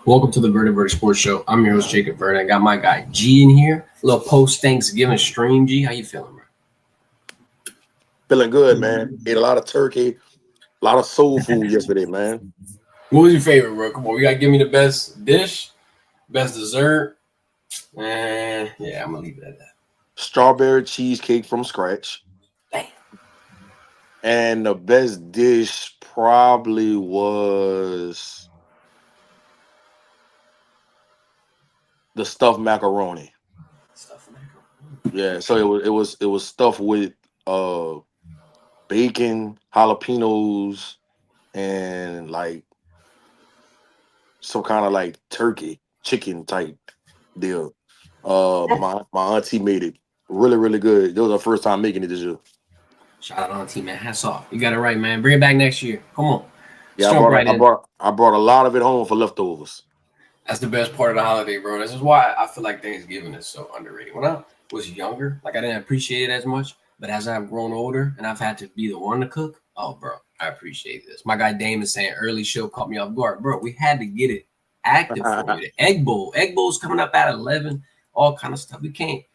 Welcome to the Verdin Sports Show. I'm your host, Jacob Verdin. I got my guy G in here. A little post-Thanksgiving stream. G, how you feeling, bro? Feeling good, man. Ate a lot of turkey, a lot of soul food yesterday, man. What was your favorite, bro? Come on, you got to give me the best dish, best dessert. Yeah, I'm going to leave it at that. Strawberry cheesecake from scratch. Damn. And the best dish probably was the stuffed macaroni. Yeah, so it was stuffed with bacon, jalapenos, and like some kind of like turkey, chicken type deal. My auntie made it really good. It was her first time making it this year. Shout out auntie, man. Hats off. You got it right, man. Bring it back next year. Come on. Yeah, I brought a lot of it home for leftovers. That's the best part of the holiday, bro. This is why I feel like Thanksgiving is so underrated. When I was younger, like I didn't appreciate it as much, but as I've grown older and I've had to be the one to cook, oh, bro, I appreciate this. My guy Dame is saying early show caught me off guard, bro. We had to get it active for you. The egg bowl's coming up at 11. All kind of stuff. We can't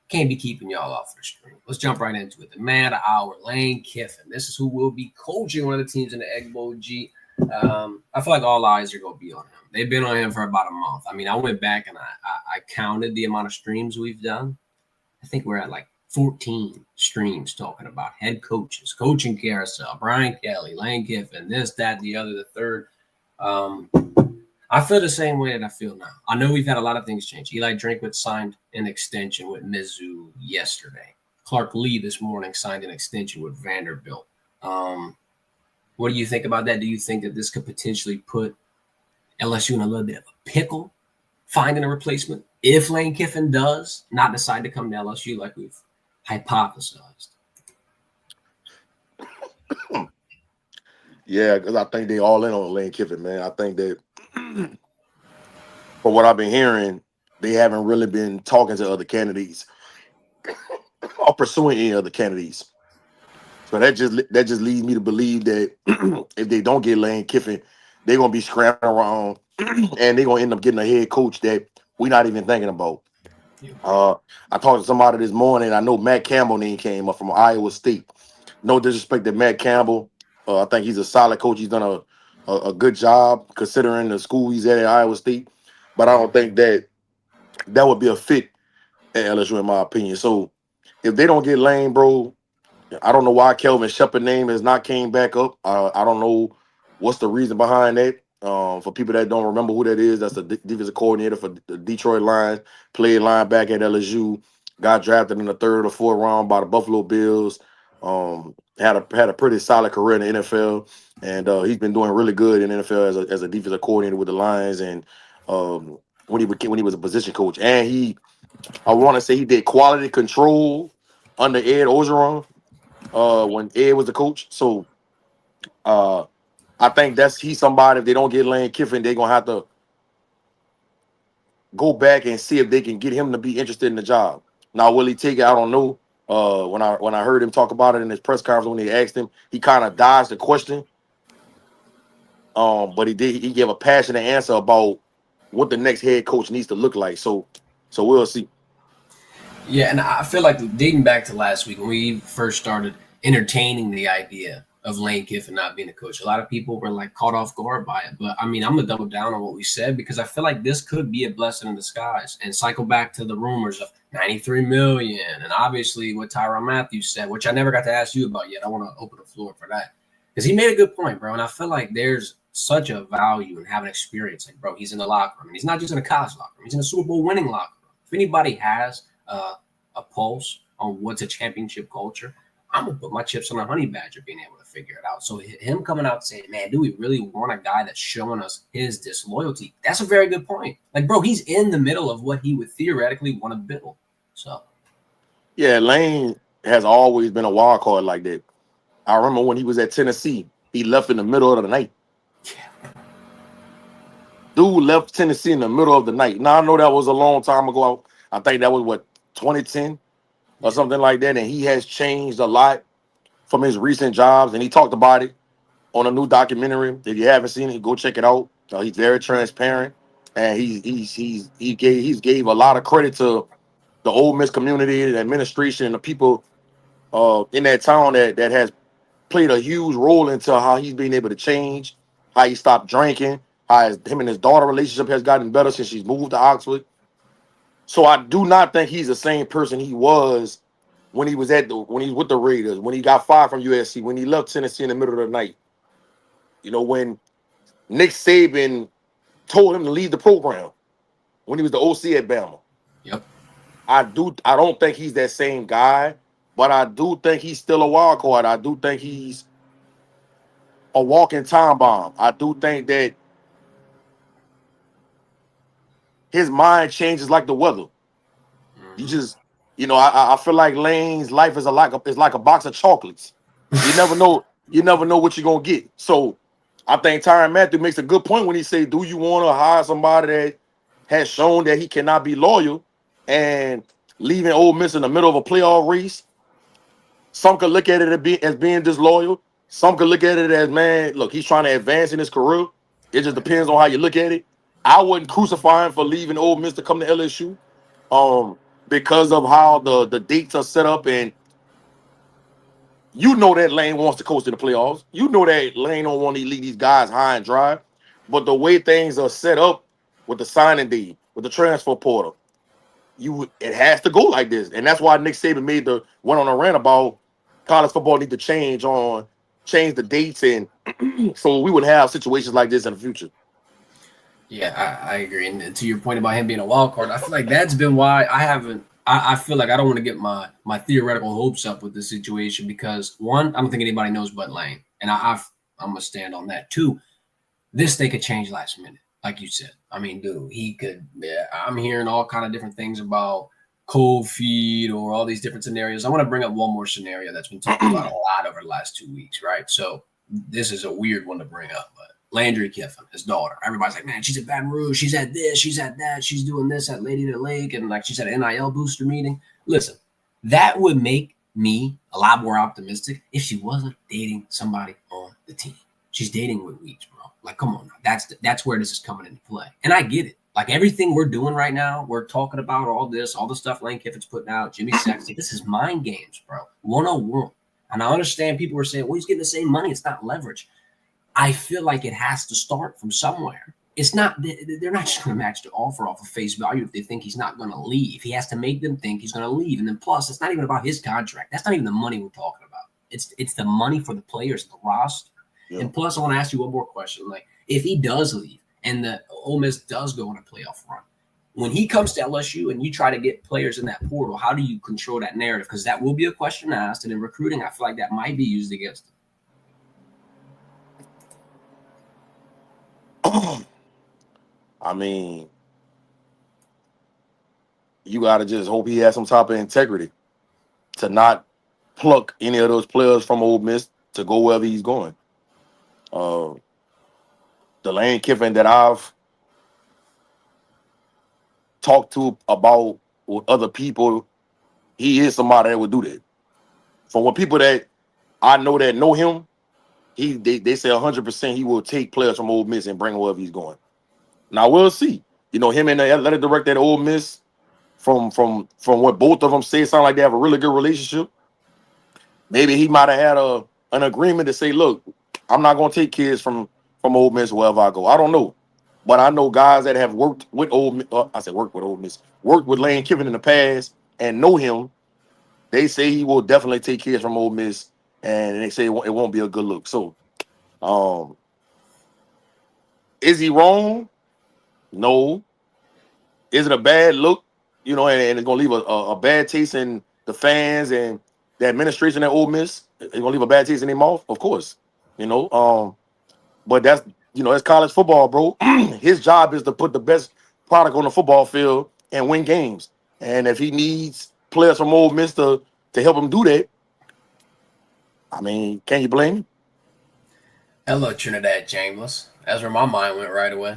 be keeping y'all off the stream. Let's jump right into it. The man of the hour, Lane Kiffin. This is who will be coaching one of the teams in the Egg Bowl. G. I feel like all eyes are going to be on him. They've been on him for about a month. I mean, I went back and I counted the amount of streams we've done. I think we're at like 14 streams talking about head coaches, coaching carousel, Brian Kelly, Lane Kiffin, this, that, the other, the third. I feel the same way that I feel now. I know we've had a lot of things change. Eli Drinkwitz signed an extension with Mizzou yesterday. Clark Lee this morning signed an extension with Vanderbilt. What do you think about that? Do you think that this could potentially put LSU in a little bit of a pickle, finding a replacement, if Lane Kiffin does not decide to come to LSU like we've hypothesized? Yeah, because I think they all in on Lane Kiffin, man. I think that from what I've been hearing, they haven't really been talking to other candidates or pursuing any other candidates. So that just leads me to believe that if they don't get Lane Kiffin, they're gonna be scrambling around and they're gonna end up getting a head coach that we're not even thinking about. I talked to somebody this morning. I know Matt Campbell name came up from Iowa State. No disrespect to Matt Campbell. I think he's a solid coach. He's done a good job considering the school he's at Iowa State. But I don't think that would be a fit at LSU in my opinion. So if they don't get Lane, bro, I don't know why Kelvin Shepard's name has not came back up. I don't know what's the reason behind that. For people that don't remember who that is, that's the defensive coordinator for the Detroit Lions, played linebacker at LSU, got drafted in the 3rd or 4th round by the Buffalo Bills. Had a pretty solid career in the NFL, and he's been doing really good in the NFL as a defensive coordinator with the Lions, and when he was a position coach, and I want to say he did quality control under Ed Orgeron when Ed was the coach. So I think he's somebody. If they don't get Lane Kiffin, they're gonna have to go back and see if they can get him to be interested in the job. Now, will he take it? I don't know. When I heard him talk about it in his press conference when they asked him, he kind of dodged the question. But he gave a passionate answer about what the next head coach needs to look like. So we'll see. Yeah, and I feel like dating back to last week when we first started entertaining the idea of Lane Kiffin not being a coach, a lot of people were like caught off guard by it. But I mean, I'm gonna double down on what we said because I feel like this could be a blessing in disguise and cycle back to the rumors of $93 million and obviously what Tyrann Mathieu said, which I never got to ask you about yet. I want to open the floor for that because he made a good point, bro. And I feel like there's such a value in having experience. Like, bro, he's in the locker room. And he's not just in a college locker room. He's in a Super Bowl winning locker room. If anybody has a pulse on what's a championship culture, I'm going to put my chips on a honey badger being able to figure it out. So him coming out saying, man, do we really want a guy that's showing us his disloyalty? That's a very good point. Like, bro, he's in the middle of what he would theoretically want to build. So, yeah, Lane has always been a wild card like that. I remember when he was at Tennessee, he left in the middle of the night. Yeah. Dude left Tennessee in the middle of the night. Now, I know that was a long time ago. I think that was, 2010 or something like that. And he has changed a lot from his recent jobs. And he talked about it on a new documentary. If you haven't seen it, go check it out. He's very transparent, and he's gave a lot of credit to the Ole Miss community, the administration, and the people in that town that has played a huge role into how he's been able to change, how he stopped drinking, how him and his daughter relationship has gotten better since she's moved to Oxford. So I do not think he's the same person he was when he was when he was with the Raiders, when he got fired from USC, when he left Tennessee in the middle of the night. When Nick Saban told him to leave the program when he was the OC at Bama. Yep. I don't think he's that same guy, but I do think he's still a wild card. I do think he's a walking time bomb. I do think that his mind changes like the weather. You just, I feel like Lane's life is like a box of chocolates. You never know. You never know what you're gonna get. So I think Tyrann Mathieu makes a good point when he say, "Do you want to hire somebody that has shown that he cannot be loyal and leaving Ole Miss in the middle of a playoff race?" Some could look at it as being disloyal. Some could look at it as, man, look, he's trying to advance in his career. It just depends on how you look at it. I wouldn't crucify him for leaving Ole Miss to come to LSU, because of how the dates are set up, and that Lane wants to coach in the playoffs. That Lane don't want to leave these guys high and dry. But the way things are set up with the signing day, with the transfer portal, it has to go like this. And that's why Nick Saban went on a rant about college football need to change the dates, and so we would have situations like this in the future. Yeah, I agree. And to your point about him being a wild card, I feel like that's been why I feel like I don't want to get my theoretical hopes up with this situation, because one, I don't think anybody knows but Lane. And I'm gonna stand on that. Two, this they could change last minute, like you said. I mean, dude, he could. Yeah, I'm hearing all kind of different things about cold feet or all these different scenarios. I want to bring up one more scenario that's been talked about a lot over the last 2 weeks, right? So this is a weird one to bring up, but Lane Kiffin, his daughter, everybody's like, man, she's at Baton Rouge, she's at this, she's at that, she's doing this at Lady of the Lake, and like she's at an NIL booster meeting. Listen, that would make me a lot more optimistic if she wasn't dating somebody on the team. She's dating with Weeks, bro. Like, come on, that's where this is coming into play. And I get it. Like, everything we're doing right now, we're talking about all the stuff Lane Kiffin's putting out, Jimmy Sexton. This is mind games, bro. 101. And I understand people are saying, well, he's getting the same money. It's not leverage. I feel like it has to start from somewhere. It's not, they're not just going to match the offer off of face value if they think he's not going to leave. He has to make them think he's going to leave. And then plus, it's not even about his contract. That's not even the money we're talking about. It's the money for the players, the roster. Yeah. And plus, I want to ask you one more question. Like, if he does leave and the Ole Miss does go on a playoff run, when he comes to LSU and you try to get players in that portal, how do you control that narrative? Because that will be a question asked. And in recruiting, I feel like that might be used against him. I mean, you got to just hope he has some type of integrity to not pluck any of those players from Ole Miss to go wherever he's going. The Lane Kiffin that I've talked to about with other people, he is somebody that would do that. From what people that I know that know him, they say 100% he will take players from Ole Miss and bring them wherever he's going. Now we'll see. Him and the athletic director at Ole Miss, from what both of them say, sound like they have a really good relationship. Maybe he might have had an agreement to say, look, I'm not going to take kids from Ole Miss wherever I go. I don't know. But I know guys that have worked with Ole Miss. Worked with Ole Miss. Worked with Lane Kiffin in the past and know him. They say he will definitely take kids from Ole Miss, and they say it won't be a good look. So, is he wrong? No. Is it a bad look? And it's going to leave a bad taste in the fans and the administration at Ole Miss. It's going to leave a bad taste in their mouth, of course. But that's college football, bro. His job is to put the best product on the football field and win games. And if he needs players from Ole Miss to help him do that, I mean, can you blame him? Hello, Trinidad Chambers. That's where my mind went right away.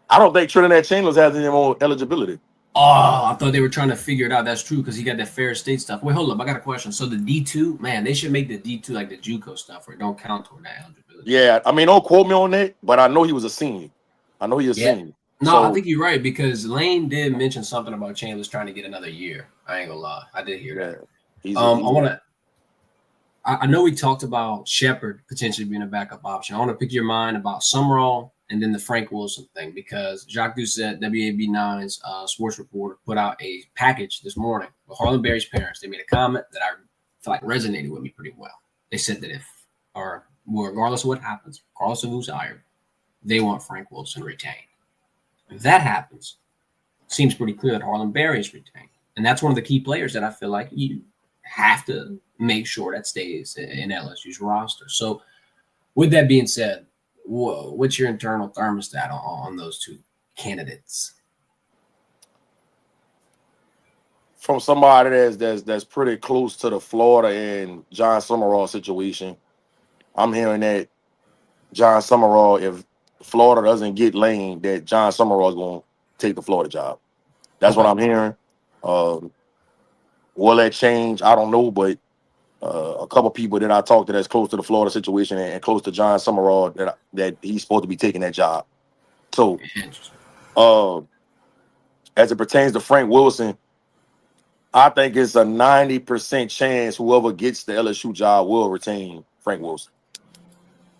I don't think Trinidad Chambers has any more eligibility. Oh, I thought they were trying to figure it out. That's true, because he got that Fair State stuff. Wait, hold up. I got a question. So the D2, man, they should make the D2 like the JUCO stuff where it don't count toward that eligibility. Yeah, I mean, don't quote me on that, but I know he was a senior. I know he's a Yeah. senior. No, I So think you're right because Lane did mention something about Chandler's trying to get another year. I ain't gonna lie, I did hear yeah, that. he's a, I he's want to. I know we talked about Shepard potentially being a backup option. I want to pick your mind about Summerall and then the Frank Wilson thing because Jacques Doucette, WAB9's sports reporter, put out a package this morning with Harlan Berry's parents. They made a comment that I feel like resonated with me pretty well. They said that if, or well, regardless of what happens, regardless of who's hired, they want Frank Wilson retained. If that happens, it seems pretty clear that Harlan Berry is retained. And that's one of the key players that I feel like you have to make sure that stays in LSU's roster. So, with that being said, what's your internal thermostat on those two candidates? from somebody that's pretty close to the Florida and John Summerall situation. I'm hearing that John Summerall, if Florida doesn't get Lane, that John Summerall is going to take the Florida job. That's what Okay. I'm hearing. Um, will that change? I don't know, but a couple people that I talked to that's close to the Florida situation and close to John Summerall that he's supposed to be taking that job. So, Interesting. uh, as it pertains to Frank Wilson, I think it's a 90% chance whoever gets the LSU job will retain Frank Wilson.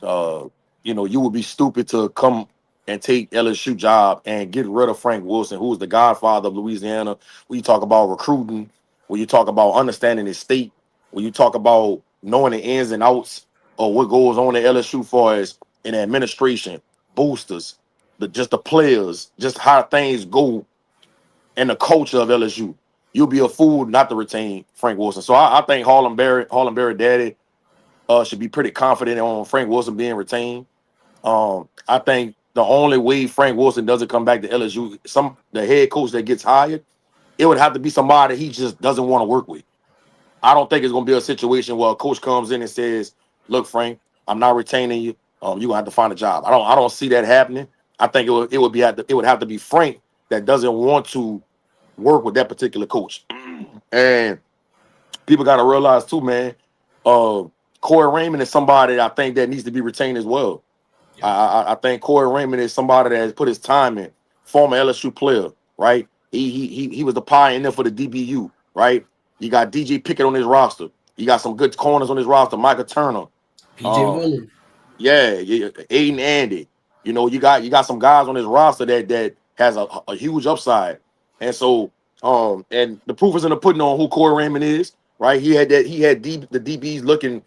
Uh, you would be stupid to come and take LSU job and get rid of Frank Wilson, who is the godfather of Louisiana. When you talk about recruiting, when you talk about understanding his state, when you talk about knowing the ins and outs of what goes on at LSU for as in administration, boosters, just the players, just how things go and the culture of LSU. You'll be a fool not to retain Frank Wilson. So I think Harlan Berry daddy should be pretty confident on Frank Wilson being retained. I think the only way Frank Wilson doesn't come back to LSU, the head coach that gets hired, it would have to be somebody he just doesn't want to work with. I don't think it's going to be a situation where a coach comes in and says, "Look, Frank, I'm not retaining you. You gonna have to find a job." I don't see that happening. I think it would have to be Frank that doesn't want to work with that particular coach. And people got to realize too, man. Uh, Corey Raymond is somebody I think that needs to be retained as well. Yep. I think Corey Raymond is somebody that has put his time in. Former LSU player, right? He was the pioneer for the DBU, right? You got DJ Pickett on his roster. You got some good corners on his roster. Michael Turner. PJ Um, Williams. yeah, Aiden Andy. You got some guys on his roster that has a huge upside. And so and the proof is in the pudding on who Corey Raymond is, right? The DBs looking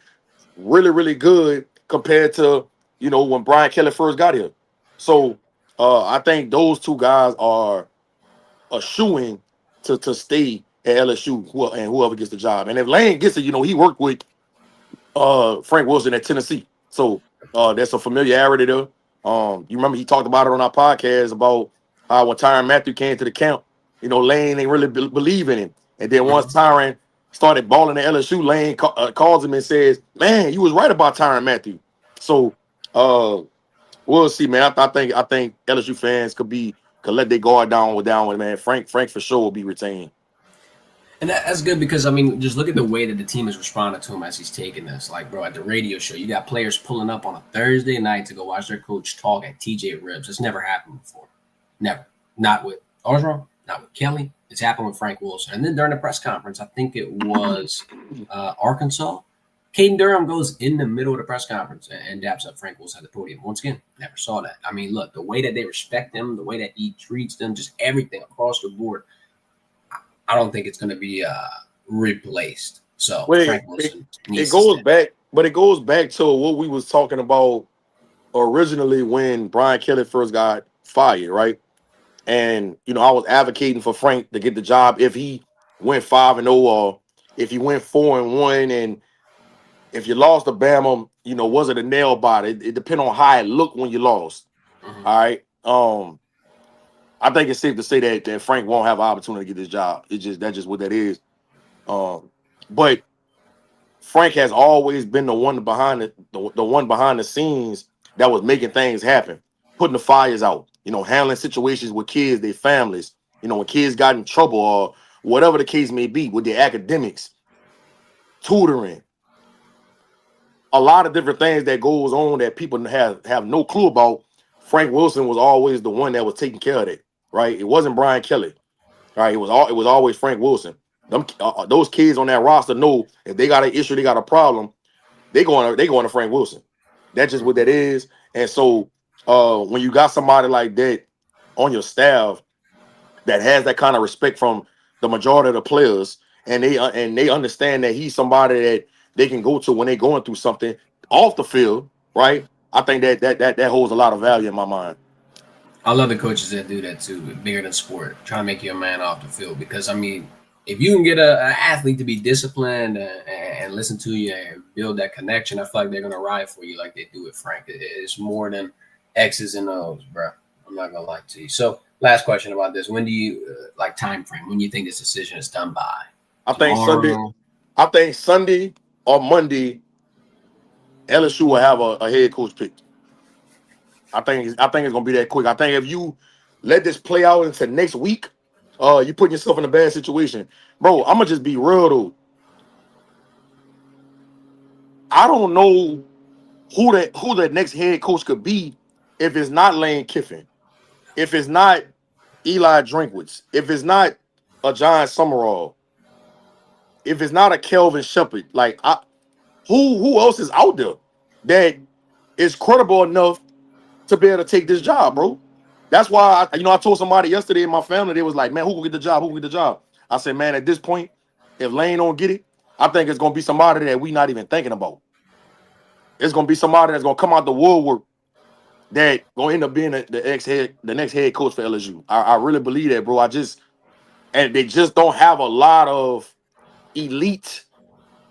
really, really good compared to when Brian Kelly first got here. So I think those two guys are a shoo-in to stay at LSU and whoever gets the job. And if Lane gets it, he worked with Frank Wilson at Tennessee. So there's some familiarity there. You remember he talked about it on our podcast about how when Tyrann Matthew came to the camp, Lane ain't really believe in him. And then once Mhm. Tyrann started balling at LSU, Lane calls him and says, "Man, you was right about Tyrann Matthew." So we'll see, man. I think LSU fans could let their guard down with man. Frank for sure will be retained. And that's good because I mean, just look at the way that the team has responded to him as he's taking this. Like, bro, at the radio show, you got players pulling up on a Thursday night to go watch their coach talk at TJ Ribs. It's never happened before. Never. Not with Orgeron, not with Kelly. It's happened with Frank Wilson. And then during the press conference, I think it was Arkansas. Caden Durham goes in the middle of the press conference and daps up Frank Wilson at the podium. Once again, never saw that. I mean, look, the way that they respect him, the way that he treats them, just everything across the board. I don't think it's going to be replaced. So Well, Frank it, Wilson it needs to goes stay. back, but it goes back to what we was talking about originally when Brian Kelly first got fired, right? And I was advocating for Frank to get the job if he went 5-0 or if he went 4-1, and if you lost to Bama, was it a nail biter? It depends on how it looked when you lost. Mhm. All right. I think it's safe to say that Frank won't have an opportunity to get this job. That's just what that is. But Frank has always been the one behind the one behind the scenes that was making things happen, putting the fires out, handling situations with kids, their families, when kids got in trouble or whatever the case may be with their academics, tutoring, a lot of different things that goes on that people have no clue about. Frank Wilson was always the one that was taking care of that, right? It wasn't Brian Kelly, right? It was always Frank Wilson. Those kids on that roster know if they got an issue, they got a problem, they going to Frank Wilson. That's just what that is. And so when you got somebody like that on your staff that has that kind of respect from the majority of the players, and they understand that he's somebody that they can go to when they're going through something off the field, right? I think that holds a lot of value in my mind. I love the coaches that do that too, bigger than sport, trying to make you a man off the field. Because I mean, if you can get an athlete to be disciplined and listen to you and build that connection, I feel like they're gonna ride for you like they do with Frank. It's more than X's and O's, bro. I'm not gonna lie to you. So, last question about this: when do you like time frame? When do you think this decision is done by? I think Sunday. Tomorrow? I think Sunday or Monday, LSU will have a head coach picked. I think it's gonna be that quick. I think if you let this play out into next week, you putting yourself in a bad situation, bro. I'm gonna just be real though. I don't know who the next head coach could be if it's not Lane Kiffin, if it's not Eli Drinkwitz, if it's not a John Summerall, if it's not a Kelvin Shepard. Like who else is out there that is credible enough to be able to take this job, bro? That's why I told somebody yesterday in my family, they was like, man, who will get the job? Who will get the job? I said, man, at this point, if Lane don't get it, I think it's gonna be somebody that we not even thinking about. It's gonna be somebody that's gonna come out the woodwork that gonna end up being the next head coach for LSU. I really believe that, bro. And they just don't have a lot of elite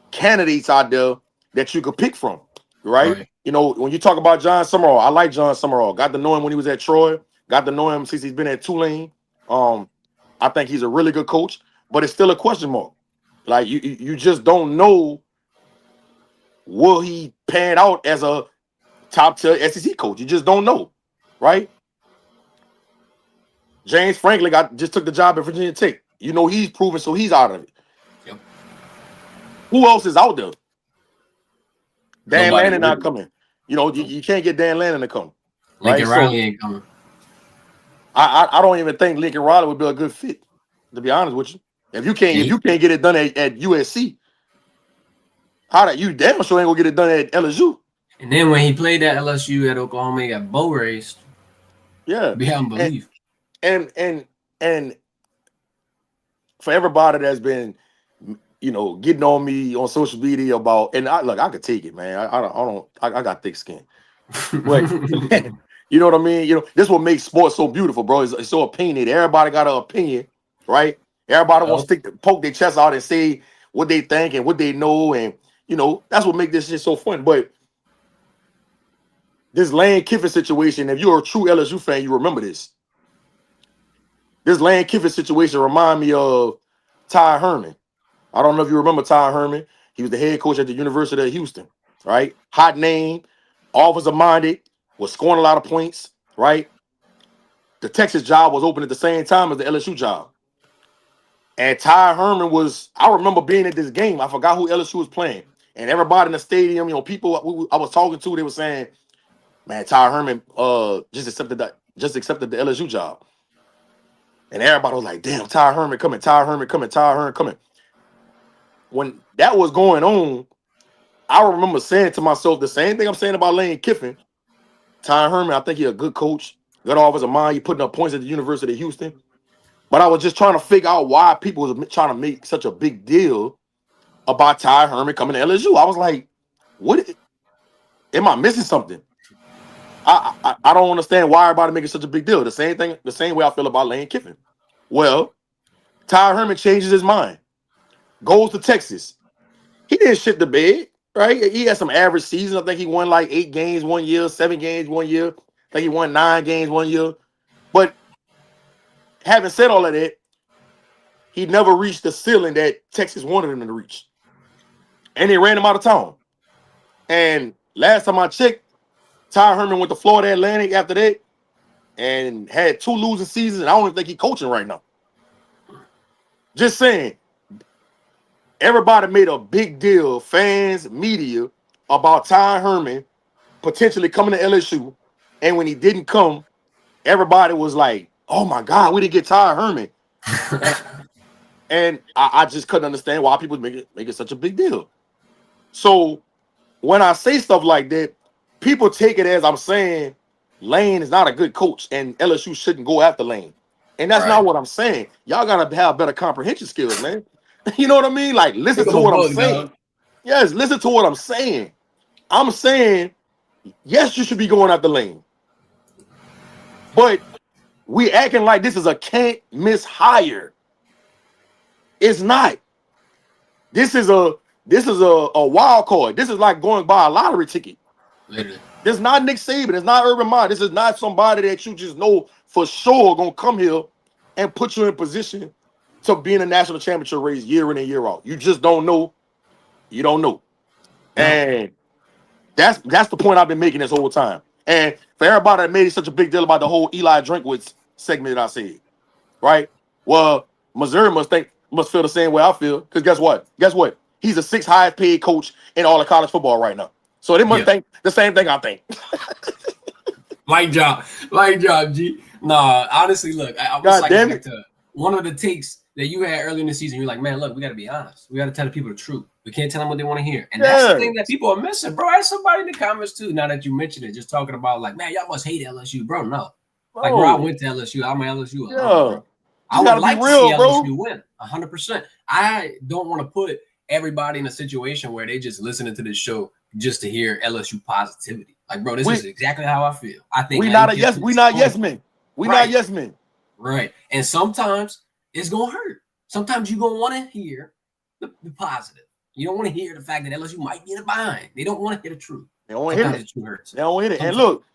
candidates out there that you could pick from, right? Right. When you talk about John Summerall, I like John Summerall. Got to know him when he was at Troy. Got to know him since he's been at Tulane. I think he's a really good coach, but it's still a question mark. Like you just don't know, will he pan out as a top tier SEC coach? You just don't know, right? James Franklin just took the job at Virginia Tech. He's proven, so he's out of it. Yep. Who else is out there? Dan Nobody. Lannon not coming. You can't get Dan Lannon to come. Lincoln Right? Riley ain't coming. I don't even think Lincoln Riley would be a good fit, to be honest with you. If you can't get it done at USC, you damn sure ain't gonna get it done at LSU. And then when he played at LSU at Oklahoma, he got bow raised. Yeah. Beyond belief. And for everybody that's been, getting on me on social media about, and I could take it, man. I got thick skin. But you know what I mean? This what makes sports so beautiful, bro. It's so opinionated. Everybody got an opinion, right? Everybody wants to poke their chest out and say what they think and what they know, and that's what makes this shit so fun. But this Lane Kiffin situation, if you're a true LSU fan, you remember this. This Lane Kiffin situation remind me of Ty Herman. I don't know if you remember Ty Herman. He was the head coach at the University of Houston, right? Hot name, offensive minded, was scoring a lot of points, right? The Texas job was open at the same time as the LSU job. And Ty Herman I remember being at this game. I forgot who LSU was playing. And everybody in the stadium, people I was talking to, they were saying, man, Ty Herman just accepted the LSU job. And everybody was like, damn, Ty Herman coming, Ty Herman coming, Ty Herman coming. When that was going on, I remember saying to myself the same thing I'm saying about Lane Kiffin. Ty Herman, I think he's a good coach, good offensive mind. He putting up points at the University of Houston. But I was just trying to figure out why people was trying to make such a big deal about Ty Herman coming to LSU. I was like, what? Am I missing something? I don't understand why everybody making such a big deal. The same way I feel about Lane Kiffin. Well, Ty Herman changes his mind, goes to Texas. He didn't shit the bed, right? He had some average seasons. I think he won like 8 games one year, 7 games one year. I think he won 9 games one year. But having said all of that, he never reached the ceiling that Texas wanted him to reach. And they ran him out of town. And last time I checked, Ty Herman went to Florida Atlantic after that and had 2 losing seasons. And I don't even think he's coaching right now. Just saying, everybody made a big deal, fans, media, about Ty Herman potentially coming to LSU And when he didn't come, everybody was like, "Oh my God, we didn't get Ty Herman." And I just couldn't understand why people make it such a big deal. So when I say stuff like that, people take it as I'm saying Lane is not a good coach and LSU shouldn't go after Lane. And that's not Right. what I'm saying. Y'all gotta have better comprehension skills, man. You know what I mean? Like, listen Pick up to a what I'm book, saying. dog. Yes, listen to what I'm saying. I'm saying, yes, you should be going after Lane. But we acting like this is a can't miss hire. It's not. This is a wild card. This is like going by a lottery ticket. Literally. This is not Nick Saban. It's not Urban Meyer. This is not somebody that you just know for sure gonna come here and put you in position to be in a national championship race year in and year out. You just don't know. You don't know. No. And that's the point I've been making this whole time. And for everybody that made such a big deal about the whole Eli Drinkwitz segment that I said, right? Well, Missouri must feel the same way I feel. Because guess what? Guess what? He's the sixth highest paid coach in all of college football right now. So they must Yeah. think the same thing I think. Light job. Light job, G. Nah, honestly, look, I'm gonna God cycle damn back it. to one of the takes that you had early in the season. You're like, man, look, we got to be honest. We got to tell the people the truth. We can't tell them what they want to hear. And that's the Yeah. thing that people are missing, bro. I had somebody in the comments too, now that you mentioned it, just talking about like, man, y'all must hate LSU, bro. No. Like, bro, I Oh, went to LSU. I'm an LSU alum, yeah. bro. I Just would gotta be like to see real, bro. LSU win 100%. I don't want to put everybody in a situation where they just listening to this show just to hear LSU positivity. Like, bro, this We is exactly how I feel. I think we Lane not a yes, Kiffin we is not on yes point. men. We not Right, yes men. right. And sometimes it's gonna hurt. Sometimes you're gonna want to hear the positive. You don't want to hear the fact that LSU might be in a bind. They don't want to hear the truth. They don't hear Sometimes it. the truth hurts. They don't hear it. And Sometimes. look,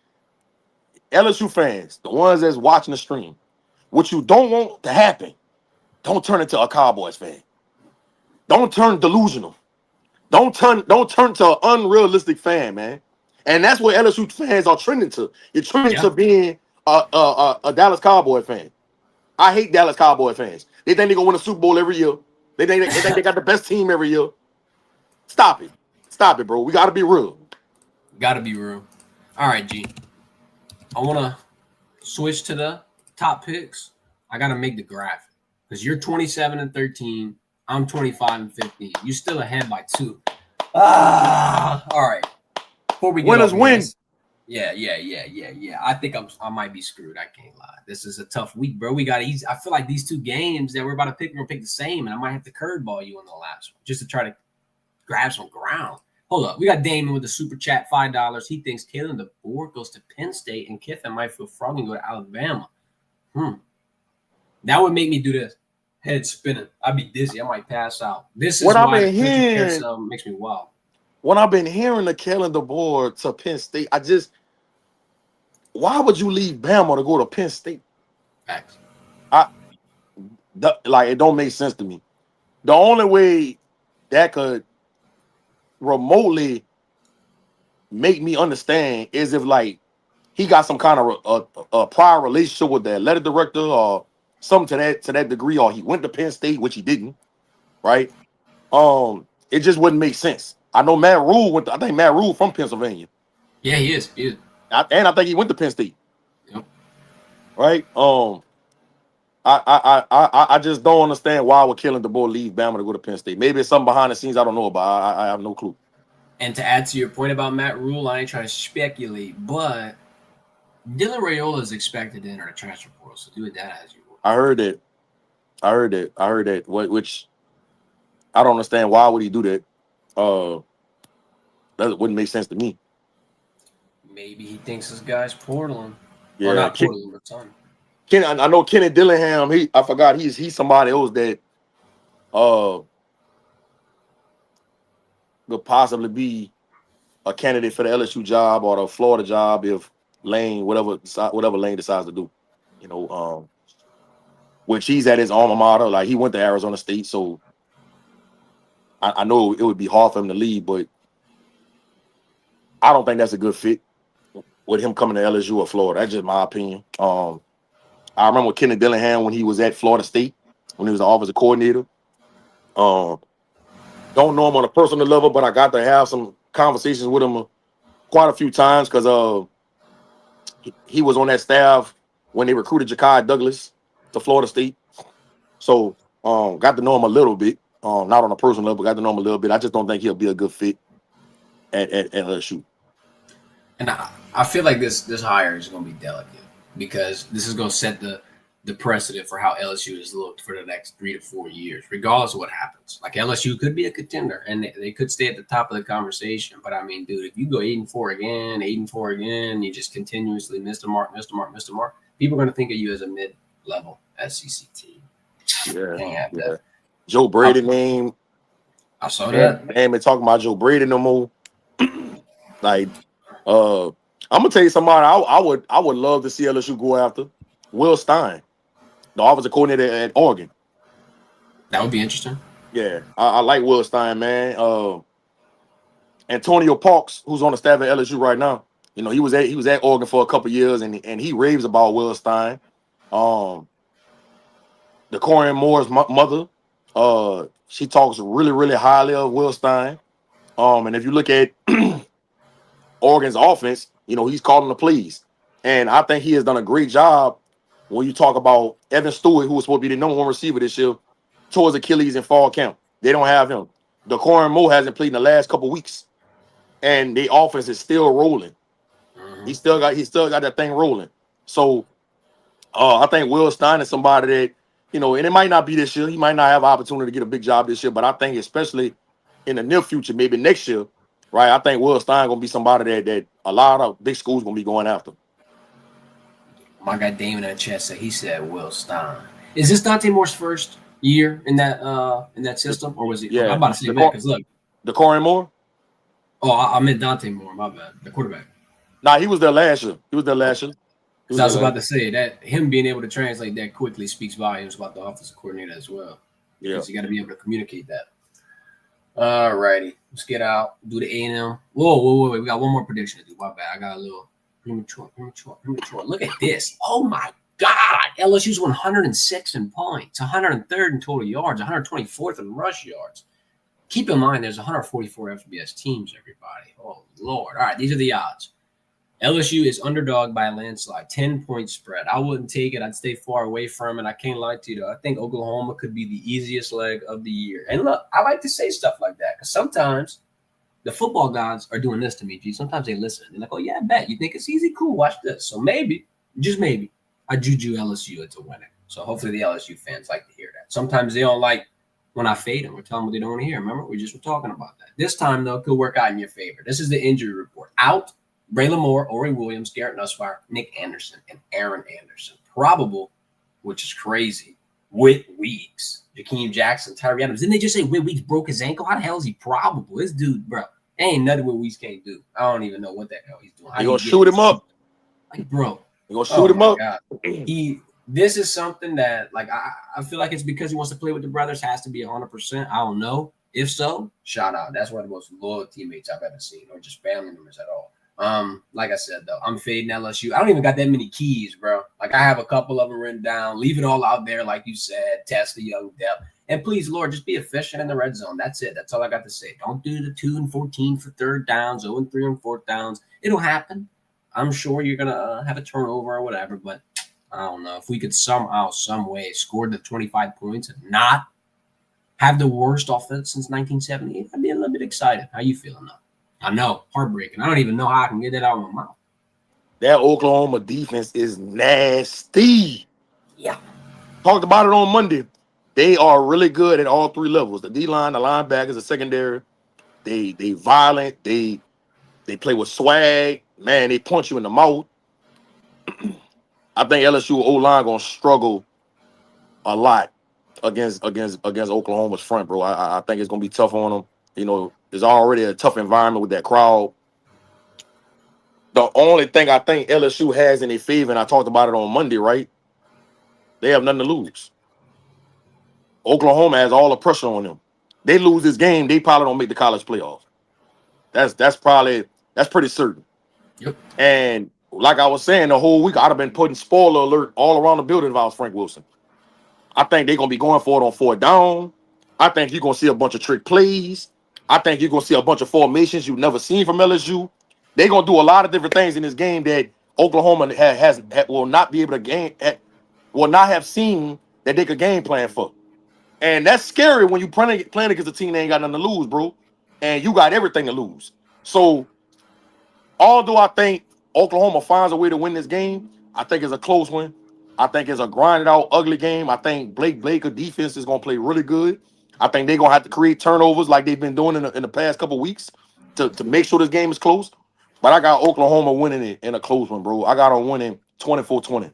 LSU fans, the ones that's watching the stream, what you don't want to happen, don't turn into a Cowboys fan. Don't turn delusional. Don't turn to an unrealistic fan, man. And that's what LSU fans are trending to. You're trending Yeah. to being a Dallas Cowboy fan. I hate Dallas Cowboy fans. They think they're gonna win a Super Bowl every year. They think they got the best team every year. Stop it. Stop it, bro. We gotta be real. Gotta be real. All right, G. I wanna switch to the top picks. I gotta make the graphic. Because you're 27-13. I'm 25-15. You still ahead by 2. All right. Before we get Winners off of here, win. yeah. I think I might be screwed. I can't lie. This is a tough week, bro. We got easy. I feel like these two games that we're about to pick, we're gonna pick the same, and I might have to curveball you in the last one just to try to grab some ground. Hold up. We got Damon with the super chat, $5. He thinks Kalen DeBoer goes to Penn State and Kiffin might feel froggy and go to Alabama. That would make me do this. Head spinning. I'd be dizzy. I might pass out. This is What I've why the been country hearing, carousel makes me wild. when I've been hearing the calendar board to Penn State, why would you leave Bama to go to Penn State? Facts. Like it don't make sense to me. The only way that could remotely make me understand is if like he got some kind of a prior relationship with the athletic director or something to that degree, or he went to Penn State, which he didn't, right? It just wouldn't make sense. I know Matt Rule went. I think Matt Rule from Pennsylvania, Yeah, he is. He is. and I think he went to Penn State, Yep. right? I just don't understand why would Kalen DeBoer leave Bama to go to Penn State. Maybe it's something behind the scenes I don't know about. I have no clue. And to add to your point about Matt Rule, I ain't trying to speculate, but Dylan Raiola is expected to enter the transfer portal, so do with that as you will. I heard that. Which I don't understand. Why would he do that? That wouldn't make sense to me. Maybe he thinks this guy's portaling. Yeah, Or not portaling, but son. I know Kenny Dillingham. I forgot he's somebody else that could possibly be a candidate for the LSU job or the Florida job if Lane whatever Lane decides to do. You know, which he's at his alma mater. Like he went to Arizona State, so I know it would be hard for him to leave, but I don't think that's a good fit with him coming to LSU or Florida. That's just my opinion. I remember Kenny Dillingham when he was at Florida State, when he was the offensive coordinator. Don't know him on a personal level, but I got to have some conversations with him quite a few times because He was on that staff when they recruited Ja'Kai Douglas to Florida State. So got to know him a little bit. Not on a personal level, but got to know him a little bit. I just don't think he'll be a good fit at LSU. And I feel like this hire is going to be delicate because this is going to set the precedent for how LSU is looked for the next 3 to 4 years, regardless of what happens. Like LSU could be a contender and they could stay at the top of the conversation. But I mean, dude, if you go 8-4 again, you just continuously miss the mark, people are going to think of you as a mid-level SEC team. Yeah. Joe Brady name. I saw that. Man, been talking about Joe Brady no more. Like, I'm gonna tell you somebody I would love to see LSU go after. Will Stein, the offensive coordinator at Oregon. That would be interesting. Yeah, I like Will Stein, man. Antonio Parks, who's on the staff at LSU right now, you know, he was at Oregon for a couple years, and he raves about Will Stein. The Corian Moore's mother, she talks really, really highly of Will Stein. And if you look at Oregon's offense, you know, he's calling the plays. And I think he has done a great job when you talk about Evan Stewart, who was supposed to be the number one receiver this year, towards Achilles in fall camp. They don't have him. DeCorin Moore hasn't played in the last couple weeks. And the offense is still rolling. Mm-hmm. He still got that thing rolling. So I think Will Stein is somebody that, you know, and it might not be this year. He might not have an opportunity to get a big job this year, but I think especially in the near future, maybe next year, right? I think Will Stein gonna be somebody that a lot of big schools gonna be going after. My guy Damon in the chat said he said Will Stein. Is this Dante Moore's first year in that system, or was it? Yeah, I'm about to say that because look, DeCorin Moore. Oh, I meant Dante Moore. My bad. The quarterback. Nah, he was there last year. I was about to say that him being able to translate that quickly speaks volumes about the offensive coordinator as well. Yeah, because you got to be able to communicate that. All righty, let's get out. Do the A&M. Whoa! We got one more prediction to do. My bad. I got a little premature. Look at this. Oh my God! LSU's 106 in points, 103rd in total yards, 124th in rush yards. Keep in mind, there's 144 FBS teams, everybody. Oh, Lord. All right, these are the odds. LSU is underdog by a landslide, 10-point spread. I wouldn't take it. I'd stay far away from it. I can't lie to you, though. I think Oklahoma could be the easiest leg of the year. And look, I like to say stuff like that because sometimes the football gods are doing this to me, G. Sometimes they listen. They're like, oh, yeah, I bet. You think it's easy? Cool, watch this. So maybe, just maybe, I juju LSU into winning. So hopefully the LSU fans like to hear that. Sometimes they don't like when I fade them or tell them what they don't want to hear. Remember, we just were talking about that. This time, though, it could work out in your favor. This is the injury report. Out, Braylon Moore, Ori Williams, Garrett Nussfire, Nick Anderson, and Aaron Anderson. Probable, which is crazy, Whit Weeks, Jakeem Jackson, Tyree Adams. Didn't they just say Whit Weeks broke his ankle? How the hell is he probable? This dude, bro, ain't nothing Whit Weeks can't do. I don't even know what the hell he's doing. You gonna shoot him up? Like, bro. You gonna shoot him up? God. This is something that, like, I feel like it's because he wants to play with the brothers, has to be 100%. I don't know. If so, shout out. That's one of the most loyal teammates I've ever seen, or just family members at all. Like I said, though, I'm fading LSU. I don't even got that many keys, bro. Like, I have a couple of them written down. Leave it all out there, like you said. Test the young depth. And please, Lord, just be efficient in the red zone. That's it. That's all I got to say. Don't do the 2 and 14 for third downs, 0 and 3 on fourth downs. It'll happen. I'm sure you're going to have a turnover or whatever, but I don't know. If we could somehow, some way score the 25 points and not have the worst offense since 1978, I'd be a little bit excited. How you feeling, though? I know, heartbreaking. I don't even know how I can get that out of my mouth. That Oklahoma defense is nasty. Yeah. Talked about it on Monday. They are really good at all three levels. The D-line, the linebackers, the secondary. They violent. They play with swag. Man, they punch you in the mouth. I think LSU O-line gonna struggle a lot against Oklahoma's front, bro. I think it's gonna be tough on them. You know, there's already a tough environment with that crowd. The only thing I think LSU has in their favor, and I talked about it on Monday, right? They have nothing to lose. Oklahoma has all the pressure on them. They lose this game, they probably don't make the college playoffs. That's pretty certain. Yep. And like I was saying, the whole week I'd have been putting spoiler alert all around the building if I was Frank Wilson. I think they're gonna be going for it on fourth down. I think you're gonna see a bunch of trick plays. I think you're gonna see a bunch of formations you've never seen from LSU. They're gonna do a lot of different things in this game that Oklahoma will not be able to will not have seen that they could game plan for. And that's scary when you playing against a team that ain't got nothing to lose, bro. And you got everything to lose. So although I think Oklahoma finds a way to win this game, I think it's a close one. I think it's a grinded out, ugly game. I think Blake's defense is gonna play really good. I think they're gonna have to create turnovers like they've been doing in the past couple weeks to make sure this game is close. But I got Oklahoma winning it in a close one, bro. I got them winning 24-20.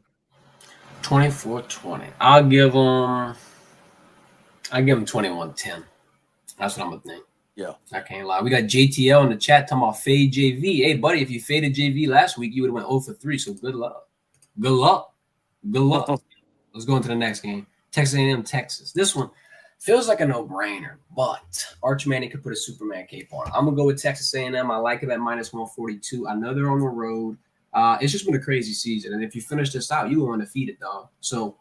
24-20. I'll give them 21-10. That's what I'm gonna think. Yeah. I can't lie. We got JTL in the chat talking about fade JV. Hey, buddy, if you faded JV last week, you would have went 0 for 3. So good luck. Good luck. Good luck. Let's go into the next game. Texas A&M, Texas. This one feels like a no-brainer, but Arch Manning could put a Superman cape on. I'm gonna go with Texas A&M. I like it at -142. I know they're on the road. It's just been a crazy season, and if you finish this out, you were undefeated, dog. So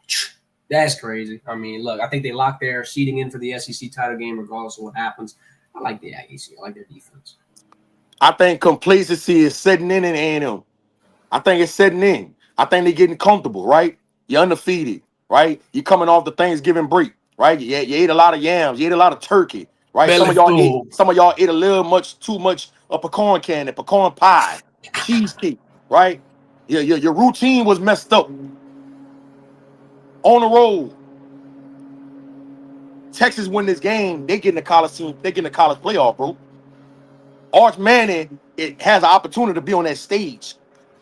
that's crazy. I mean, look, I think they locked their seeding in for the SEC title game, regardless of what happens. I like the Aggies. I like their defense. I think complacency is setting in A&M. I think it's setting in. I think they're getting comfortable, right? You're undefeated, right? You're coming off the Thanksgiving break, right? You ate a lot of yams, you ate a lot of turkey, right? Belly Some of y'all full. ate a little too much of pecan candy, pecan pie, cheesecake, right? Your routine was messed up. On the road, Texas win this game, they get in the college team, they get in the college playoff, bro. Arch Manning, it has an opportunity to be on that stage.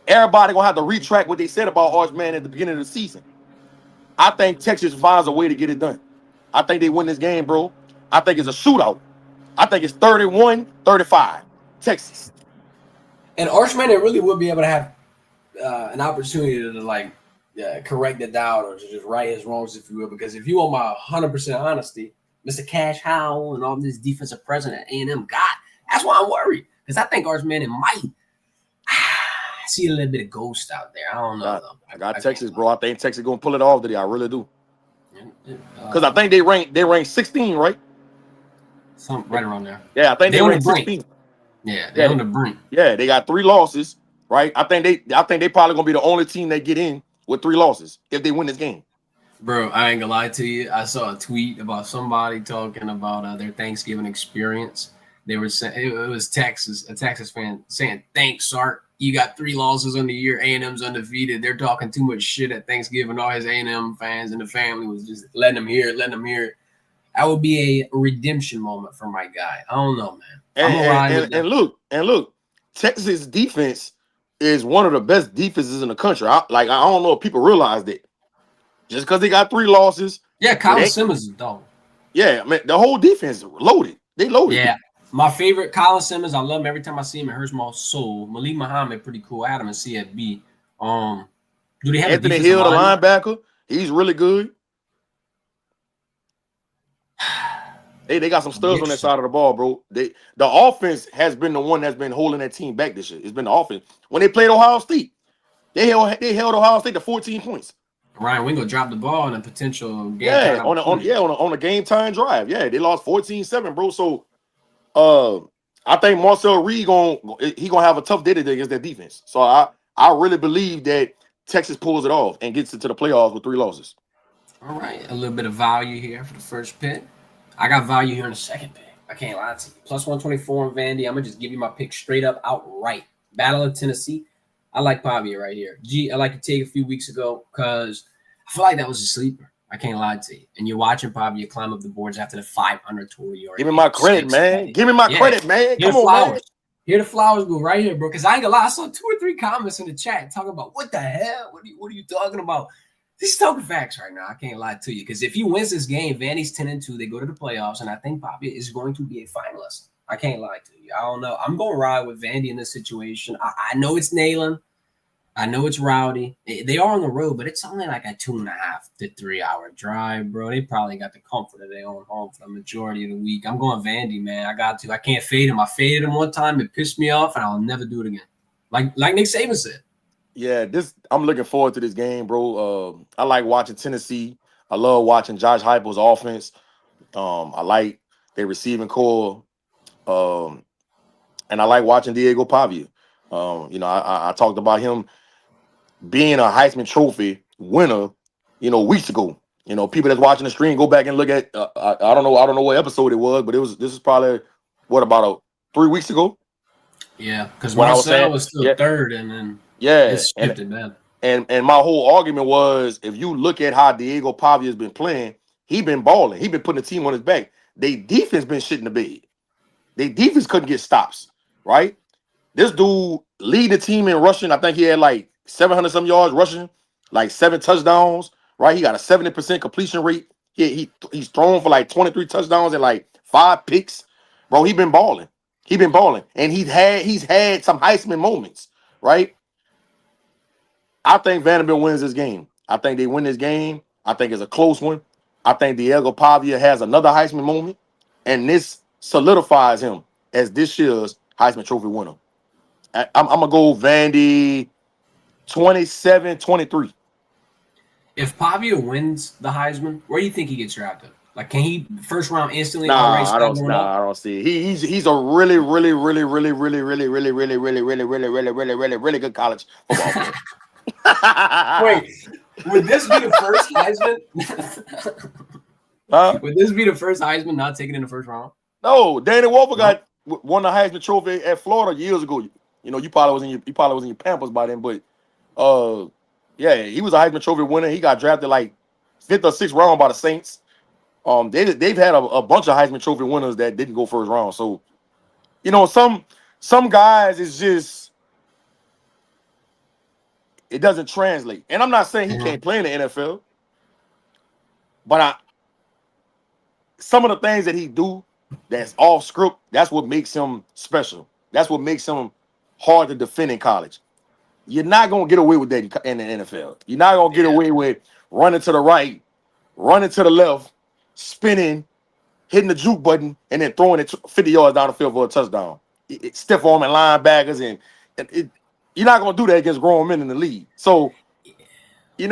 Everybody gonna have to retract what they said about Arch Manning at the beginning of the season. I think Texas finds a way to get it done. I think they win this game, bro. I think it's a shootout. I think it's 31-35. Texas. And Arch Manning really would be able to have an opportunity to correct the doubt or to just right his wrongs, if you will. Because if you want my 100% honesty, Mr. Cash Howell and all this defensive president A&M got, that's why I'm worried. Because I think Arch Manning might see a little bit of ghost out there. I don't know, though. I got Texas, bro. I think Texas gonna pull it off today. I really do. Because I think they ranked 16, right? Something right around there. Yeah, I think they ranked 16. Yeah, they're on the brink. Yeah, they got 3 losses, right? I think they probably gonna be the only team that get in with 3 losses if they win this game. Bro, I ain't gonna lie to you. I saw a tweet about somebody talking about their Thanksgiving experience. They were saying it was a Texas fan saying, "Thanks, Sark. You got 3 losses on the year. A&M's undefeated." They're talking too much shit at Thanksgiving. All his A&M fans and the family was just letting them hear it. That would be a redemption moment for my guy. I don't know, man. And look, Texas defense is one of the best defenses in the country. I don't know if people realize that. Just because they got 3 losses. Yeah, Kyle Simmons is dog. Yeah, I mean, the whole defense loaded. They loaded. Yeah. My favorite, Colin Simmons. I love him every time I see him. It hurts my soul. Malik Muhammad, pretty cool. I had him in CFB. Do they have Anthony Hill, the linebacker? He's really good. They got some studs on that side of the ball, bro. The offense has been the one that's been holding that team back this year. It's been the offense. When they played Ohio State, they held Ohio State to 14 points. Ryan Wingo dropped the ball in a potential game. Yeah, on a game time drive. Yeah, they lost 14-7, bro. So I think Marcel Reed gonna have a tough day today against that defense. So I really believe that Texas pulls it off and gets into the playoffs with 3 losses. All right, a little bit of value here for the first pick. I got value here in the second pick. I can't lie to you. +124 on Vandy. I'm gonna just give you my pick straight up outright. Battle of Tennessee. I like Pavia right here. I like to take a few weeks ago because I feel like that was a sleeper. I can't lie to you. And you're watching Pavia climb up the boards after the 500 tour yard. Give me my credit, man. Give me my credit, man. Come on, man. Here the flowers go right here, bro. Because I ain't gonna lie, I saw 2 or 3 comments in the chat talking about what the hell? What are you talking about? This is talking facts right now. I can't lie to you. Because if he wins this game, Vandy's 10-2. They go to the playoffs, and I think Pavia is going to be a finalist. I can't lie to you. I don't know. I'm going to ride with Vandy in this situation. I know it's nailing. I know it's rowdy. They are on the road, but it's only like a 2.5 to 3 hour drive, bro. They probably got the comfort of their own home for the majority of the week. I'm going Vandy, man. I got to. I can't fade him. I faded him one time. It pissed me off, and I'll never do it again. Like Nick Saban said. Yeah, I'm looking forward to this game, bro. I like watching Tennessee. I love watching Josh Heupel's offense. I like their receiving core. And I like watching Diego Pavia. I talked about him being a Heisman Trophy winner, weeks ago. People that's watching the stream, go back and look at. I don't know what episode it was, but this is probably what about 3 weeks ago. Yeah, because When I was Marcel saying, was still yeah, third, and then yeah, it's shifted, man. and my whole argument was, if you look at how Diego Pavia has been playing, he been balling. He been putting the team on his back. They defense been shitting the bed. They defense couldn't get stops, right? This dude lead the team in rushing. I think he had like 700 some yards rushing, like 7 touchdowns, right? He got a 70% completion rate. He's thrown for like 23 touchdowns and like 5 picks. Bro, he been balling. He been balling. And he's had some Heisman moments, right? I think Vanderbilt wins this game. I think they win this game. I think it's a close one. I think Diego Pavia has another Heisman moment, and this solidifies him as this year's Heisman Trophy winner. I'm going to go Vandy 27-23. If Pavia wins the Heisman, where do you think he gets drafted? Like, can he first round instantly? I don't see it. He's a really, really, really, really, really, really, really, really, really, really, really, really, really, really, really good college football player. Wait, would this be the first Heisman? Would this be the first Heisman not taken in the first round? No, Danny Wolfer won the Heisman Trophy at Florida years ago. You probably was in your Pampers by then, but yeah, he was a Heisman Trophy winner. He got drafted like 5th or 6th round by the Saints. They've had a bunch of Heisman Trophy winners that didn't go first round. So, some guys it's just it doesn't translate. And I'm not saying he can't play in the NFL, but some of the things that he do that's off script, that's what makes him special. That's what makes him hard to defend in college. You're not gonna get away with that in the NFL. You're not gonna get away with running to the right, running to the left, spinning, hitting the juke button, and then throwing it 50 yards down the field for a touchdown. Stiff arm and linebackers, and you're not gonna do that against grown men in the league. So, you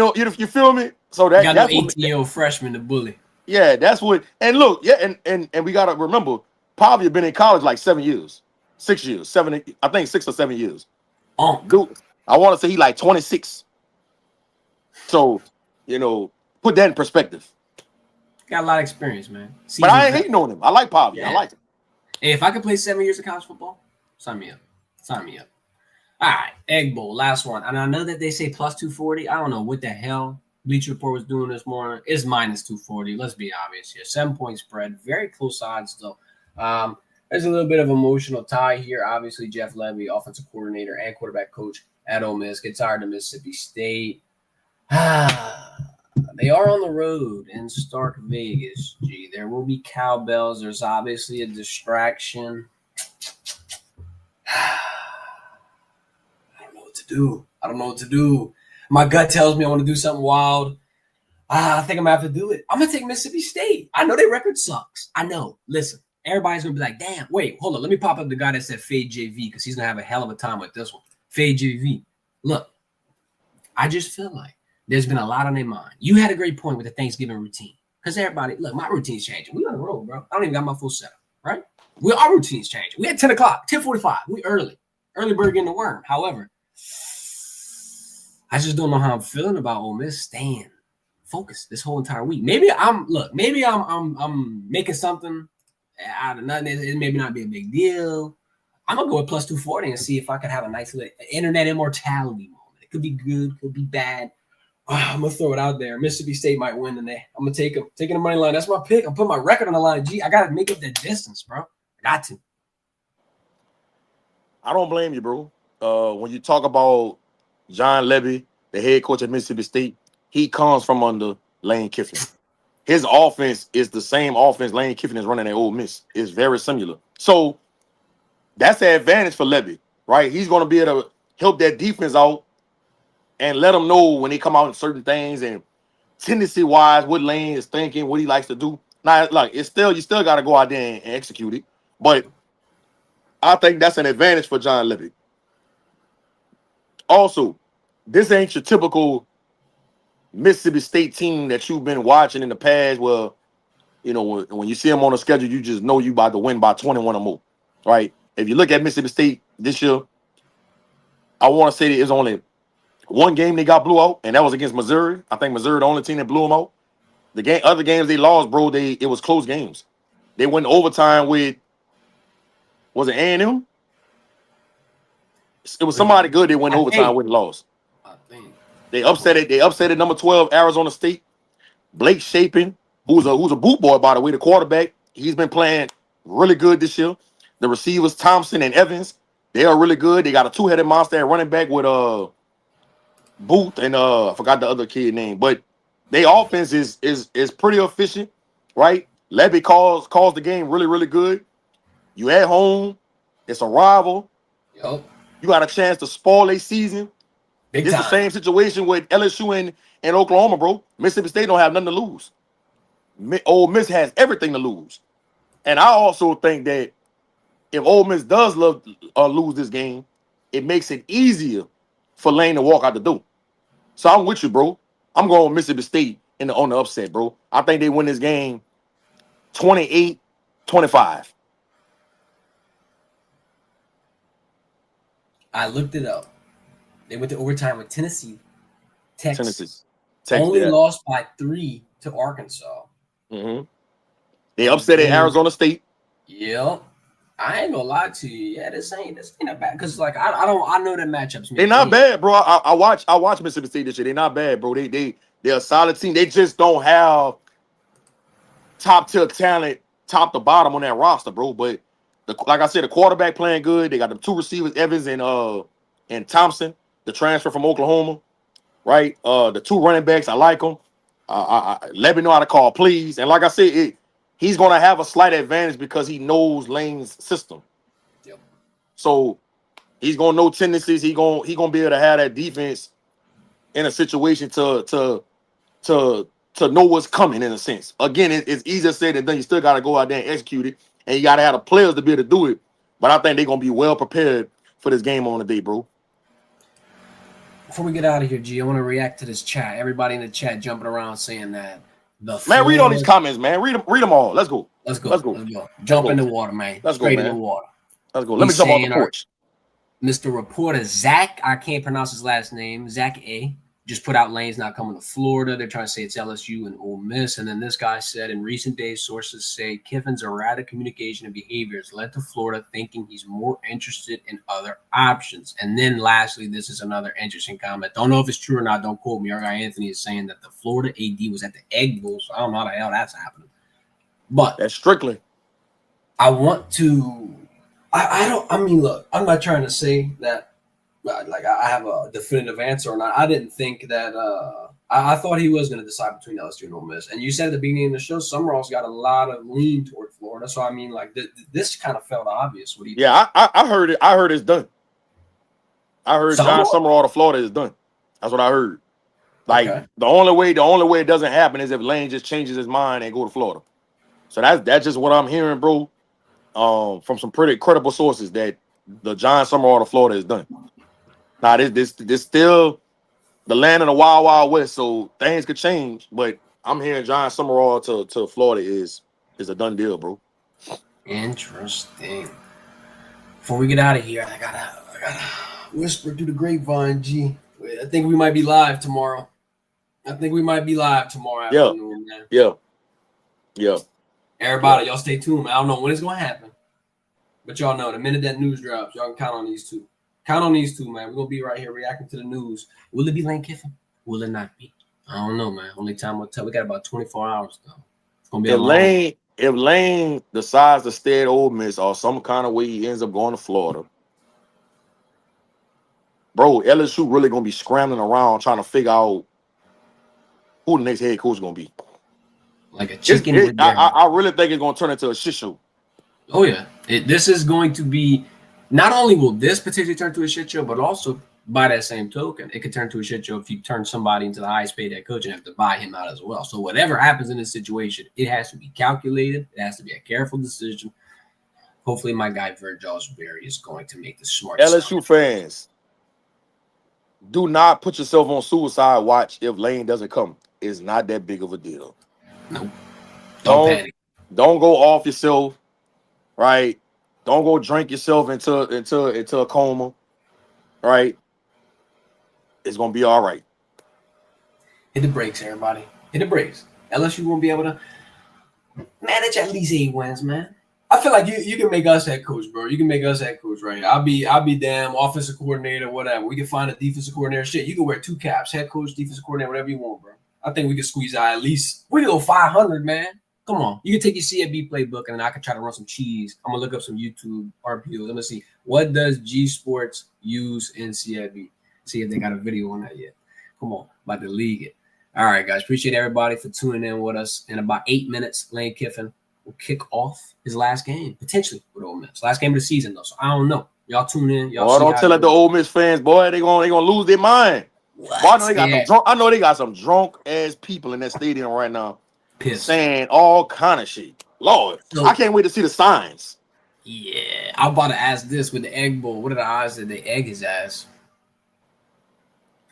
feel me? So that's no 18-year-old freshman to bully. Yeah, that's what. And look, yeah, and we gotta remember, Pavia been in college like 7 years, 6 years, 7. I think 6 or 7 years. Dude, I want to say he like 26. So, put that in perspective. Got a lot of experience, man. But I ain't hating on him. I like Pavia. Yeah. I like him. Hey, if I could play 7 years of college football, sign me up. Sign me up. All right, Egg Bowl, last one. And I know that they say plus 240. I don't know what the hell Bleacher Report was doing this morning. It's minus 240. Let's be obvious here. 7-point spread. Very close odds, though. There's a little bit of emotional tie here. Obviously, Jeff Levy, offensive coordinator and quarterback coach at Ole Miss, gets hired to Mississippi State. They are on the road in Stark Vegas. Gee, there will be cowbells. There's obviously a distraction. I don't know what to do. My gut tells me I want to do something wild. I think I'm going to have to do it. I'm going to take Mississippi State. I know their record sucks. I know. Listen, everybody's going to be like, damn, wait, hold on. Let me pop up the guy that said fade JV because he's going to have a hell of a time with this one. Fade JV. Look, I just feel like there's been a lot on their mind. You had a great point with the Thanksgiving routine because everybody, look, my routine's changing. We on the road, bro. I don't even got my full setup, right? Our routine's changing. We at 10 o'clock, 10:45. We early. Early bird getting the worm. However, I just don't know how I'm feeling about Ole Miss staying focused this whole entire week. Maybe I'm making something out of nothing. It maybe not be a big deal. I'm gonna go with plus 240 and see if I could have a nice little internet immortality moment. It could be good, could be bad. I'm gonna throw it out there. Mississippi State might win today. I'm gonna take them, taking the money line. That's my pick. I'm putting my record on the line. Gee, I gotta make up that distance, bro. I got to. I don't blame you, bro. When you talk about John Levy, the head coach at Mississippi State, he comes from under Lane Kiffin. His offense is the same offense Lane Kiffin is running at Ole Miss. It's very similar. So that's the advantage for Levy, right? He's going to be able to help that defense out and let them know when they come out in certain things and tendency-wise what Lane is thinking, what he likes to do. Now, like, you still got to go out there and execute it. But I think that's an advantage for John Levy. Also, this ain't your typical Mississippi State team that you've been watching in the past where, when you see them on the schedule, you just know you about to win by 21 or more, right? If you look at Mississippi State this year, I want to say that it's only One game they got blew out, and that was against Missouri. I think Missouri the only team that blew them out. Other games they lost, bro. It was close games. They went overtime with, was it A&M? It was somebody good. They went overtime with and lost. I think They upset it. They upset it. Number 12, Arizona State. Blake Shapen, who's a boot boy, by the way, the quarterback. He's been playing really good this year. The receivers, Thompson and Evans, they are really good. They got a two-headed monster at running back with Booth and I forgot the other kid name, but their offense is pretty efficient, right? Levy calls the game really, really good. You at home, it's a rival. Yep. You got a chance to spoil a season. Big It's time. the same situation with LSU and Oklahoma, bro. Mississippi State don't have nothing to lose. Ole Miss has everything to lose. And I also think that if Ole Miss does lose this game, it makes it easier for Lane to walk out the door. So I'm with you, bro. I'm going with Mississippi State on the upset, bro. I think they win this game 28-25. I looked it up. They went to overtime with Tennessee. Texas Only lost by 3 to Arkansas. Mm-hmm. They upset at Arizona State. Yep. I ain't gonna lie to you. Yeah, this ain't that bad. Cause like I know the matchups. They're not bad, bro. I watch Mississippi State this year. They're not bad, bro. They're a solid team. They just don't have top tier talent, top to bottom on that roster, bro. But like I said, the quarterback playing good. They got the two receivers, Evans and Thompson, the transfer from Oklahoma, right? The two running backs, I like them. Let me know how to call, please. And like I said, he's gonna have a slight advantage because he knows Lane's system. Yep. So he's gonna know tendencies. He gonna be able to have that defense in a situation to know what's coming in a sense. Again, it's easier said than done. You still gotta go out there and execute it, and you gotta have the players to be able to do it. But I think they're gonna be well prepared for this game on the day, bro. Before we get out of here, G, I want to react to this chat. Everybody in the chat jumping around saying that man, read all these comments, man. Read them all. Let's go. Jump in the water, man. Straight in the water. Let's go. Let me jump off the porch. Mr. Reporter Zach, I can't pronounce his last name, Zach A, just put out Lane's not coming to Florida. They're trying to say it's LSU and Ole Miss. And then this guy said, in recent days, sources say Kiffin's erratic communication and behavior has led to Florida thinking he's more interested in other options. And then lastly, this is another interesting comment. Don't know if it's true or not. Don't quote me. Our guy Anthony is saying that the Florida AD was at the Egg Bowl. So I don't know how the hell that's happening. But that's strictly. I want to – I mean, look, I'm not trying to say that like I have a definitive answer or not. I didn't think that I thought he was going to decide between LSU and Ole Miss. And you said at the beginning of the show, Summerall's got a lot of lean toward Florida. So I mean, like this kind of felt obvious. What do you think? I heard it. I heard it's done. I heard John Summerall to Florida is done. That's what I heard. Like the only way it doesn't happen is if Lane just changes his mind and go to Florida. So that's just what I'm hearing, bro. From some pretty credible sources that the John Summerall to Florida is done. Now this still the land of the wild, wild west, so things could change. But I'm hearing John Summerall to Florida is a done deal, bro. Interesting. Before we get out of here, I gotta whisper through the grapevine, G. I think we might be live tomorrow. Afternoon, man. Yeah. Everybody, y'all stay tuned, man. I don't know when it's gonna happen, but y'all know the minute that news drops, y'all can count on these two. Count on these two, man. We're gonna be right here reacting to the news. Will it be Lane Kiffin? Will it not be? I don't know, man. Only time will tell. We got about 24 hours though. It's gonna be if Lane decides to stay at Ole Miss or some kind of way he ends up going to Florida, bro, LSU really gonna be scrambling around trying to figure out who the next head coach is gonna be. Like a chicken. I really think it's gonna turn into a shit show. Oh yeah, this is going to be. Not only will this particularly turn to a shit show, but also by that same token, it could turn to a shit show if you turn somebody into the highest paid head coach and have to buy him out as well. So whatever happens in this situation, it has to be calculated. It has to be a careful decision. Hopefully, my guy Verdin is going to make the smart. LSU fans, do not put yourself on suicide watch if Lane doesn't come. It's not that big of a deal. Nope. Don't go off yourself, right? Don't go drink yourself into a coma, right? it's gonna be all right. Hit the brakes, everybody. Hit the brakes. LSU won't be able to manage at least 8 wins, man. I feel like you can make us head coach, bro. You can make us head coach, right? I'll be damn offensive coordinator, whatever. We can find a defensive coordinator. Shit, you can wear 2 caps, head coach, defensive coordinator, whatever you want, bro. I think we can squeeze out at least. We can go 500, man. Come on. You can take your CFB playbook, and then I can try to run some cheese. I'm gonna look up some YouTube RPOs. I'm gonna see what does G Sports use in CFB. See if they got a video on that yet. Come on, about to league it. All right, guys. Appreciate everybody for tuning in with us. In about 8 minutes, Lane Kiffin will kick off his last game, potentially with Ole Miss. Last game of the season, though. So I don't know. Y'all tune in. Y'all don't tell it the Ole Miss fans, boy. They gonna lose their mind. Boy, I know they got some drunk. I know they got some drunk ass people in that stadium right now, saying all kind of shit. Lord, so, I can't wait to see the signs. Yeah, I'm about to ask this with the Egg Bowl. What are the odds that they egg his ass?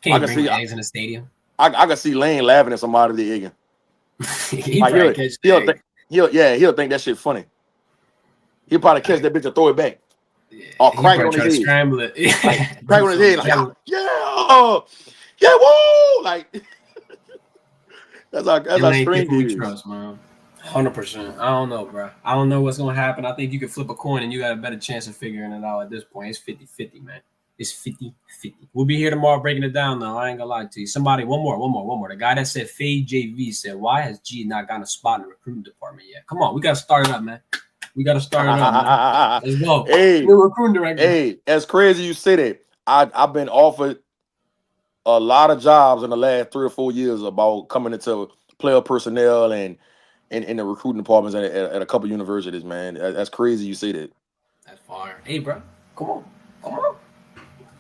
Can't you bring eggs in the stadium? I can see Lane laughing at somebody they egging. He'll think that shit funny. He'll probably catch that bitch and throw it back. Yeah, or crack it on his head. Scramble it. Like, crack it on his head. Like, yeah, woo! Like that's our strange we trust, man. 100%. I don't know, bro. I don't know what's gonna happen. I think you can flip a coin and you got a better chance of figuring it out at this point. It's 50-50, man. It's 50-50. We'll be here tomorrow breaking it down, though. I ain't gonna lie to you. Somebody, one more. The guy that said Fade JV said, why has G not gotten a spot in the recruiting department yet? Come on, we gotta start it up, man. Let's go. Hey, new recruiting director. Hey, as crazy you say that, I've been offered a lot of jobs in the last 3 or 4 years about coming into player personnel and in the recruiting departments at a couple universities, man. That's crazy you say that. That's fire. Hey, bro, come on.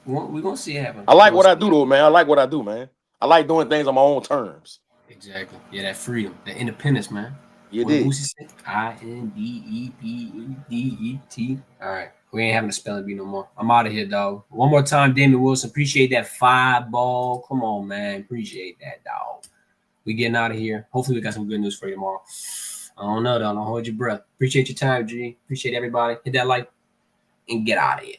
We're gonna see it happen. I like what I do, though, man. I like what I do, man. I like doing things on my own terms. Exactly. Yeah, that freedom, that independence, man. You did. INDEPENDET. All right. We ain't having a spelling bee no more. I'm out of here, dog. One more time, Damon Wilson. Appreciate that 5 ball. Come on, man. Appreciate that, dog. We getting out of here. Hopefully, we got some good news for you tomorrow. I don't know, though. Don't hold your breath. Appreciate your time, G. Appreciate everybody. Hit that like and get out of here.